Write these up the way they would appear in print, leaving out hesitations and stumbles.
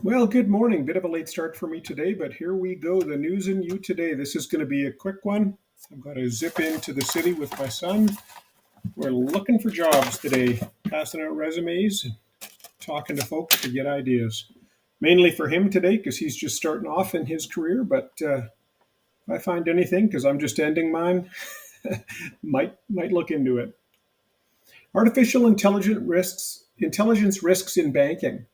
Well, good morning. Bit of a late start for me today, but here we go. The news in you today. This is going to be a quick one. I've got to zip into the city with my son. We're looking for jobs today, passing out resumes, and talking to folks to get ideas. Mainly for him today because he's just starting off in his career. But if I find anything, because I'm just ending mine, might look into it. Artificial intelligence risks in banking.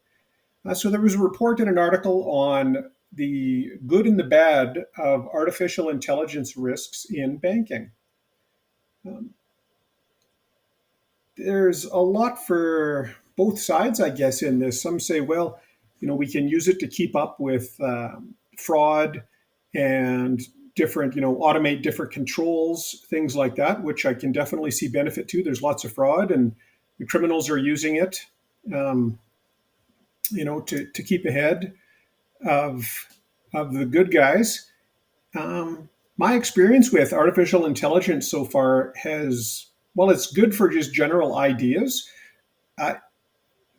So there was a report in an article on the good and the bad of artificial intelligence risks in banking. Um, there's a lot for both sides, I guess, in this. Some say, well, we can use it to keep up with fraud and different, automate different controls, things like that, which I can definitely see benefit to. There's lots of fraud, and the criminals are using it, um, to keep ahead of the good guys. My experience with artificial intelligence so far has, well, it's good for just general ideas. Uh,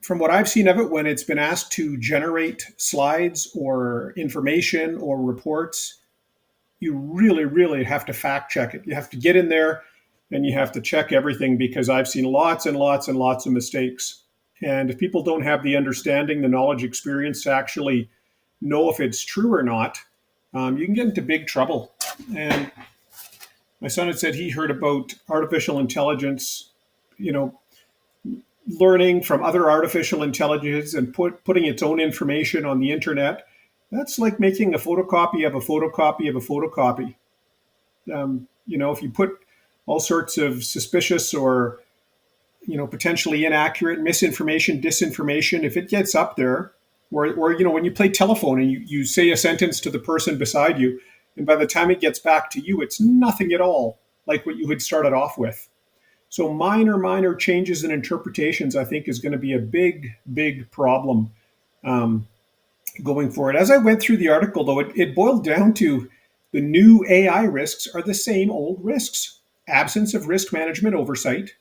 from what I've seen of it, when it's been asked to generate slides or information or reports, you really, really have to fact check it. You have to get in there and you have to check everything because I've seen lots and lots and lots of mistakes. And if people don't have the understanding, the knowledge, experience to actually know if it's true or not, you can get into big trouble. And my son had said he heard about artificial intelligence, you know, learning from other artificial intelligence and putting its own information on the internet. That's like making a photocopy of a photocopy of a photocopy. If you put all sorts of suspicious or potentially inaccurate misinformation, disinformation, if it gets up there, or when you play telephone and you say a sentence to the person beside you, and by the time it gets back to you, it's nothing at all like what you had started off with. So minor changes in interpretations, I think, is going to be a big problem um, going forward. As I went through the article, though, it boiled down to the new AI risks are the same old risks: absence of risk management oversight,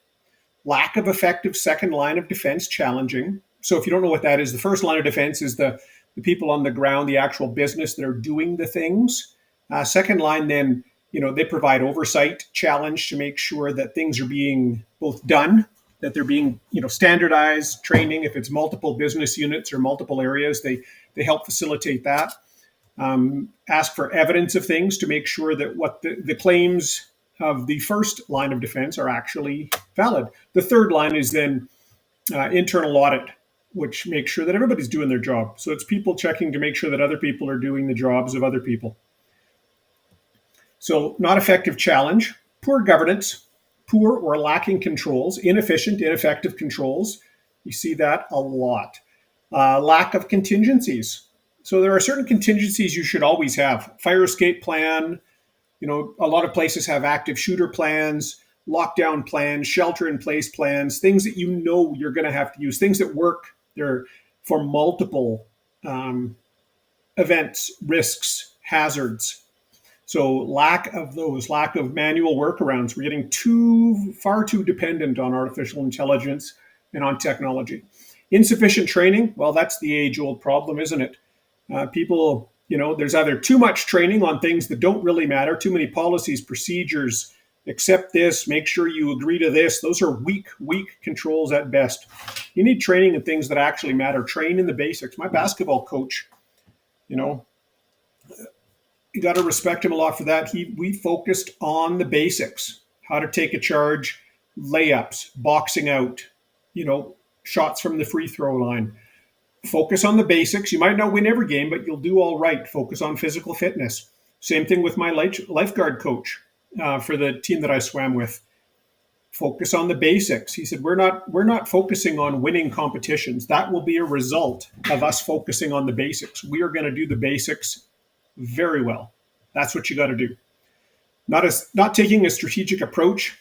lack of effective second line of defense challenging. So if you don't know what that is, the first line of defense is the people on the ground, the actual business that are doing the things. Second line, then, they provide oversight challenge to make sure that things are being both done, that they're being, standardized, training. If it's multiple business units or multiple areas, they help facilitate that. Ask for evidence of things to make sure that what the claims of the first line of defense are actually valid. The third line is then internal audit, which makes sure that everybody's doing their job. So it's people checking to make sure that other people are doing the jobs of other people. So not effective challenge, poor governance, poor or lacking controls, inefficient, ineffective controls. You see that a lot. Lack of contingencies. So there are certain contingencies you should always have. Fire escape plan. A lot of places have active shooter plans, lockdown plans, shelter in place plans, things that you're going to have to use, things that work there for multiple events, risks, hazards. So lack of those, lack of manual workarounds. We're getting far too dependent on artificial intelligence and on technology. Insufficient training. Well, that's the age-old problem, isn't it? People, there's either too much training on things that don't really matter, too many policies, procedures, accept this, make sure you agree to this. Those are weak controls at best. You need training in things that actually matter. Train in the basics. My basketball coach, you got to respect him a lot for that. We focused on the basics: how to take a charge, layups, boxing out, shots from the free throw line. Focus on the basics. You might not win every game, but you'll do all right. Focus on physical fitness. Same thing with my lifeguard coach for the team that I swam with. Focus on the basics. He said, we're not focusing on winning competitions. That will be a result of us focusing on the basics. We are going to do the basics very well. That's what you got to do. Not taking a strategic approach,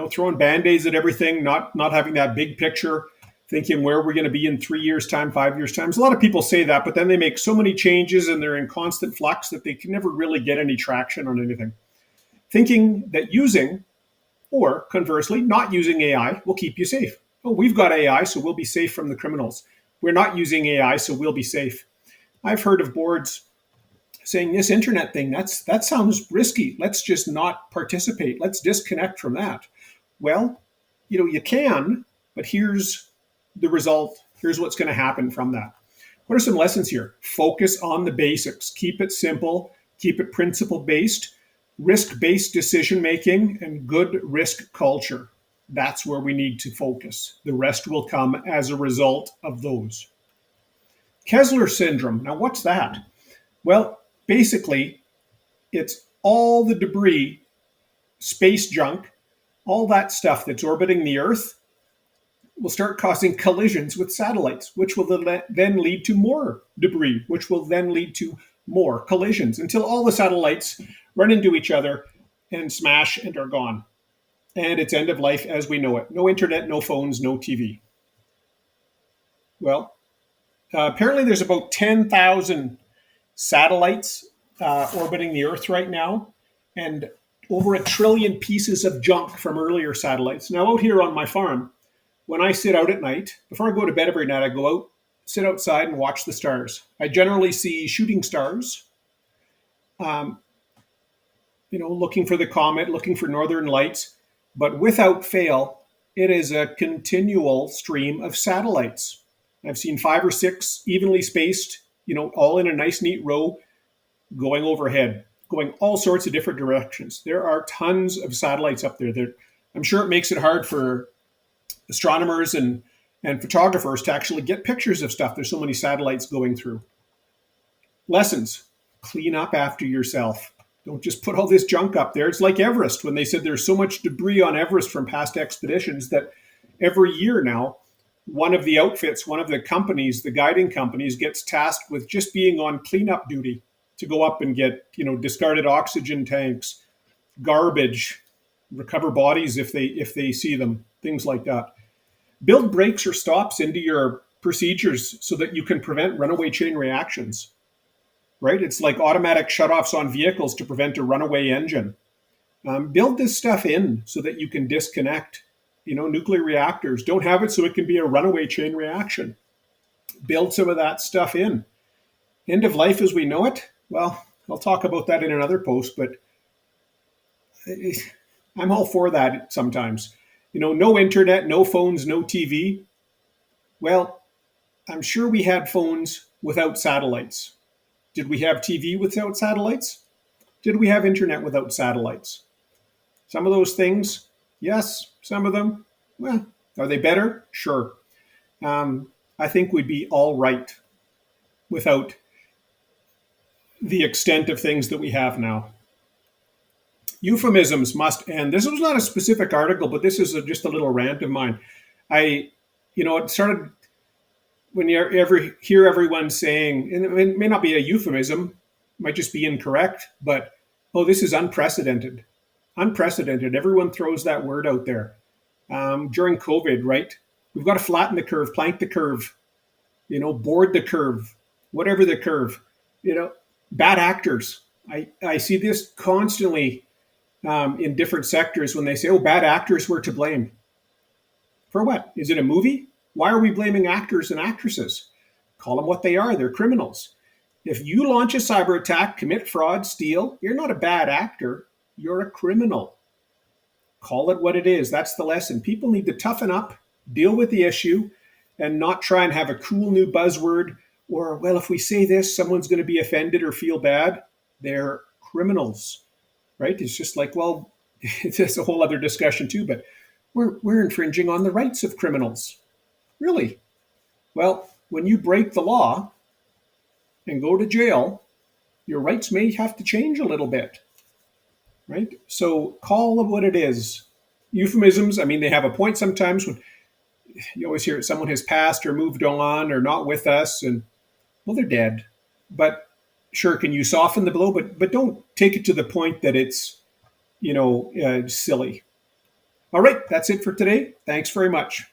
throwing band-aids at everything, not having that big picture, thinking where we're going to be in 3 years' time, 5 years' time. A lot of people say that, but then they make so many changes and they're in constant flux that they can never really get any traction on anything. Thinking that using, or conversely, not using AI will keep you safe. Oh, we've got AI, so we'll be safe from the criminals. We're not using AI, so we'll be safe. I've heard of boards saying this internet thing, that sounds risky. Let's just not participate. Let's disconnect from that. Well, you can, but here's the result. Here's what's going to happen from that. What are some lessons here? Focus on the basics. Keep it simple. Keep it principle based, risk based decision making, and good risk culture. That's where we need to focus. The rest will come as a result of those. Kessler syndrome. Now, what's that? Well, basically, it's all the debris, space junk, all that stuff that's orbiting the Earth will start causing collisions with satellites, which will then lead to more debris, which will then lead to more collisions until all the satellites run into each other and smash and are gone. And it's end of life as we know it. No internet, no phones, no TV. Well, apparently there's about 10,000 satellites orbiting the Earth right now, and over 1 trillion pieces of junk from earlier satellites. Now, out here on my farm, when I sit out at night, before I go to bed every night, I go out, sit outside, and watch the stars. I generally see shooting stars, um, looking for the comet, looking for northern lights, but without fail, it is a continual stream of satellites. I've seen 5 or 6 evenly spaced, all in a nice, neat row, going overhead, going all sorts of different directions. There are tons of satellites up there. I'm sure it makes it hard for astronomers and photographers to actually get pictures of stuff. There's so many satellites going through. Lessons: clean up after yourself. Don't just put all this junk up there. It's like Everest, when they said there's so much debris on Everest from past expeditions that every year now, one of the outfits, one of the companies, the guiding companies, gets tasked with just being on cleanup duty to go up and get, discarded oxygen tanks, garbage, recover bodies if they see them, things like that. Build breaks or stops into your procedures so that you can prevent runaway chain reactions. Right? It's like automatic shutoffs on vehicles to prevent a runaway engine. Build this stuff in so that you can disconnect. Nuclear reactors, don't have it so it can be a runaway chain reaction. Build some of that stuff in. End of life as we know it? Well, I'll talk about that in another post, but I'm all for that sometimes. No internet, no phones, no TV. Well, I'm sure we had phones without satellites. Did we have TV without satellites? Did we have internet without satellites? Some of those things, yes. Some of them, well, are they better? Sure. I think we'd be all right without the extent of things that we have now. Euphemisms must end. This was not a specific article, but this is just a little rant of mine. It started when you ever hear everyone saying, and it may not be a euphemism, might just be incorrect, but, oh, this is unprecedented. Unprecedented. Everyone throws that word out there. During COVID, right? We've got to flatten the curve, plank the curve, board the curve, whatever the curve. Bad actors. I see this constantly in different sectors when they say, oh, bad actors were to blame. For what? Is it a movie? Why are we blaming actors and actresses? Call them what they are. They're criminals. If you launch a cyber attack, commit fraud, steal, you're not a bad actor. You're a criminal. Call it what it is. That's the lesson. People need to toughen up, deal with the issue, and not try and have a cool new buzzword or, well, if we say this, someone's going to be offended or feel bad. They're criminals, right? It's just like, well, it's a whole other discussion too, but we're infringing on the rights of criminals. Really? Well, when you break the law and go to jail, your rights may have to change a little bit, right? So call it what it is. Euphemisms, they have a point sometimes when you always hear someone has passed or moved on or not with us, and, well, they're dead. But sure, can you soften the blow? But don't take it to the point that it's, silly. All right, that's it for today. Thanks very much.